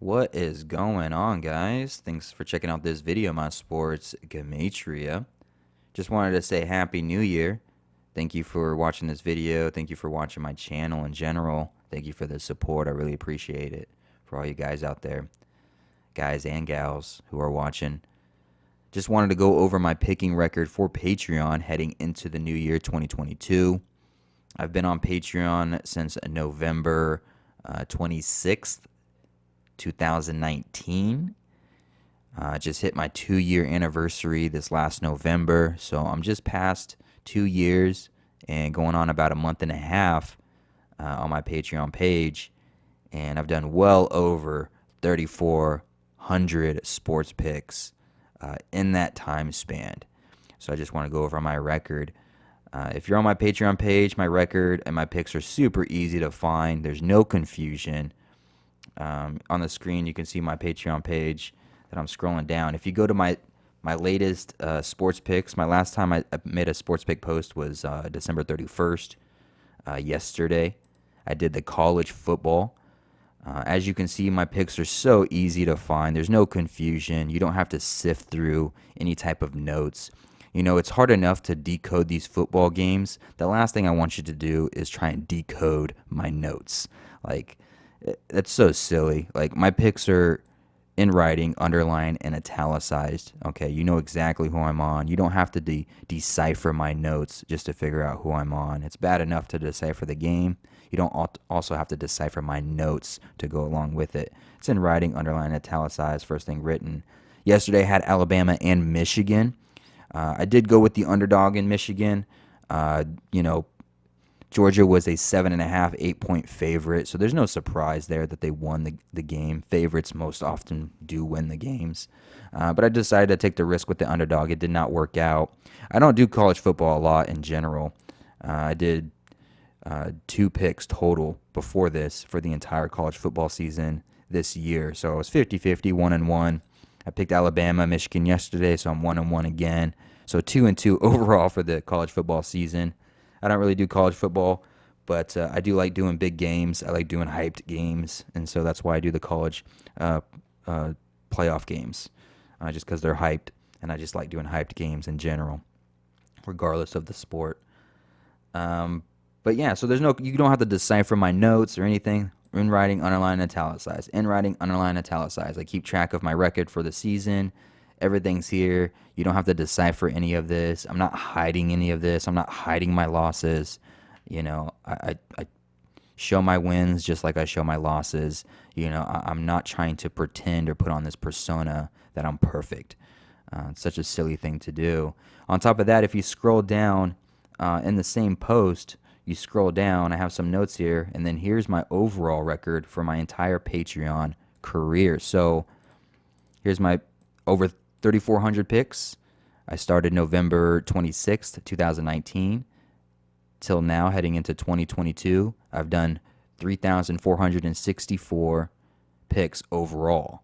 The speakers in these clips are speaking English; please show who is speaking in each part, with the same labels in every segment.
Speaker 1: What is going on, guys? Thanks for checking out this video, my sports Gematria. Just wanted to say Happy New Year. Thank you for watching this video. Thank you for watching my channel in general. Thank you for the support. I really appreciate it for all you guys out there, guys and gals who are watching. Just wanted to go over my picking record for Patreon heading into the new year 2022. I've been on Patreon since November 26th. 2019. Just hit my 2-year anniversary this last November, so I'm just past 2 years and going on about a month and a half on my Patreon page, and I've done well over 3,400 sports picks in that time span. So I just want to go over my record. If you're on my Patreon page, my record and my picks are super easy to find. There's no confusion. On the screen, you can see my Patreon page that I'm scrolling down. If you go to my latest sports picks, my last time I made a sports pick post was December 31st, yesterday. I did the college football. As you can see, my picks are so easy to find. There's no confusion. You don't have to sift through any type of notes. You know, it's hard enough to decode these football games. The last thing I want you to do is try and decode my notes. Like, that's so silly. Like, my picks are in writing, underlined, and italicized. Okay, you know exactly who I'm on. You don't have to decipher my notes just to figure out who I'm on. It's bad enough to decipher the game. You don't also have to decipher my notes to go along with it. It's in writing, underlined, italicized, first thing written. Yesterday I had Alabama and Michigan. I did go with the underdog in Michigan. You know, Georgia was a 7.5, 8-point favorite, so there's no surprise there that they won the game. Favorites most often do win the games. But I decided to take the risk with the underdog. It did not work out. I don't do college football a lot in general. I did 2 picks total before this for the entire college football season this year. So I was 50-50, 1-1. I picked Alabama, Michigan yesterday, so I'm 1-1 again. So 2-2 overall for the college football season. I don't really do college football, but I do like doing big games. I like doing hyped games, and so that's why I do the college playoff games, just because they're hyped, and I just like doing hyped games in general, regardless of the sport. But yeah, so you don't have to decipher my notes or anything. In writing, underline, italicized. In writing, underline, italicized. I keep track of my record for the season. Everything's here. You don't have to decipher any of this. I'm not hiding any of this. I'm not hiding my losses. You know, I show my wins just like I show my losses. You know, I'm not trying to pretend or put on this persona that I'm perfect. It's such a silly thing to do. On top of that, if you scroll down in the same post, you scroll down, I have some notes here, and then here's my overall record for my entire Patreon career. So here's my over 3,400 picks. I started November 26th, 2019 till now, heading into 2022. I've done 3,464 picks overall.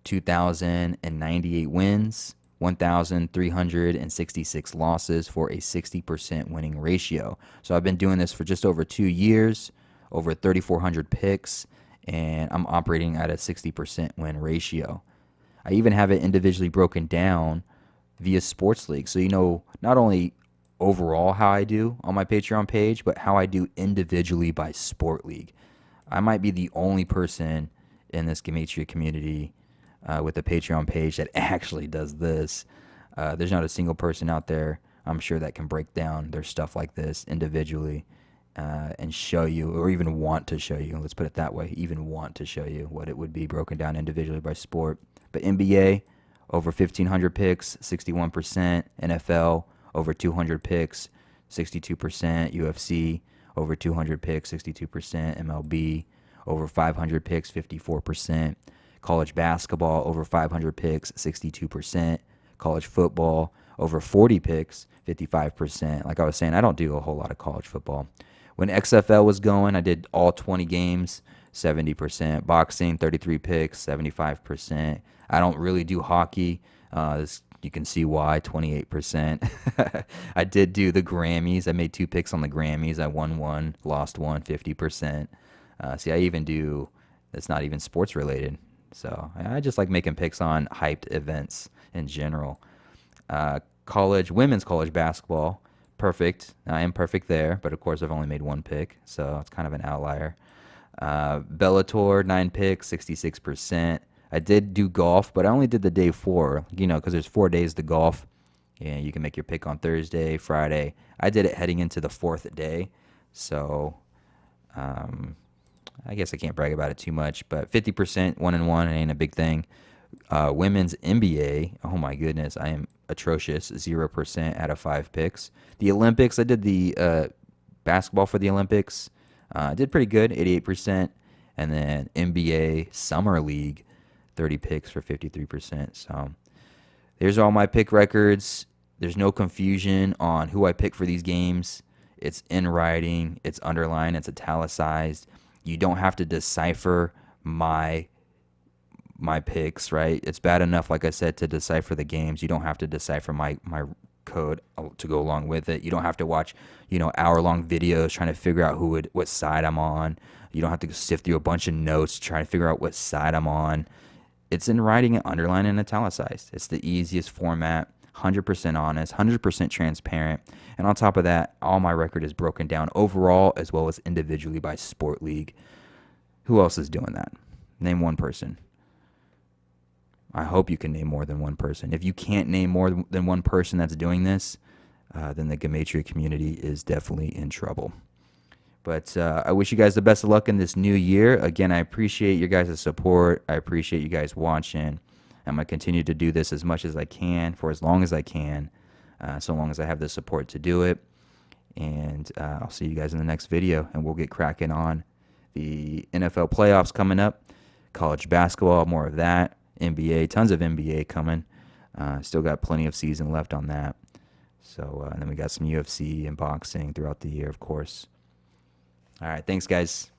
Speaker 1: 2,098 wins, 1,366 losses for a 60% winning ratio. So I've been doing this for just over 2 years, over 3,400 picks, and I'm operating at a 60% win ratio. I even have it individually broken down via sports league. So you know not only overall how I do on my Patreon page, but how I do individually by sport league. I might be the only person in this Gematria community with a Patreon page that actually does this. There's not a single person out there, I'm sure, that can break down their stuff like this individually and show you, or even want to show you, let's put it that way, even want to show you what it would be broken down individually by sport. But NBA, over 1,500 picks, 61%. NFL, over 200 picks, 62%. UFC, over 200 picks, 62%. MLB, over 500 picks, 54%. College basketball, over 500 picks, 62%. College football, over 40 picks, 55%. Like I was saying, I don't do a whole lot of college football. When XFL was going, I did all 20 games, 70%. Boxing, 33 picks, 75%. I don't really do hockey. You can see why, 28%. I did do the Grammys. I made 2 picks on the Grammys. I won one, lost one, 50%. See, I even do, it's not even sports related. So I just like making picks on hyped events in general. Women's college basketball, perfect. I am perfect there, but of course I've only made one pick, so it's kind of an outlier. Bellator, 9 picks, 66%. I did do golf, but I only did the day 4, because there's 4 days to golf. And you can make your pick on Thursday, Friday. I did it heading into the 4th day, so um, I guess I can't brag about it too much. But 50%, 1-1, it ain't a big thing. Women's NBA, oh my goodness, I am atrocious. 0% out of 5 picks. The Olympics, I did the basketball for the Olympics. I did pretty good, 88%. And then NBA Summer League, 30 picks for 53%. So there's all my pick records. There's no confusion on who I pick for these games. It's in writing, it's underlined, it's italicized. You don't have to decipher my picks, right? It's bad enough, like I said, to decipher the games. You don't have to decipher my code to go along with it. You don't have to watch, hour-long videos trying to figure out what side I'm on. You don't have to sift through a bunch of notes trying to figure out what side I'm on. It's in writing and underlined and italicized. It's the easiest format, 100% honest, 100% transparent. And on top of that, all my record is broken down overall as well as individually by sport league. Who else is doing that? Name one person. I hope you can name more than one person. If you can't name more than one person that's doing this, then the Gematria community is definitely in trouble. But I wish you guys the best of luck in this new year. Again, I appreciate your guys' support. I appreciate you guys watching. I'm going to continue to do this as much as I can for as long as I can, so long as I have the support to do it. And I'll see you guys in the next video, and we'll get cracking on the NFL playoffs coming up, college basketball, more of that. NBA, tons of NBA coming. Still got plenty of season left on that. So, and then we got some UFC and boxing throughout the year, of course. All right, thanks, guys.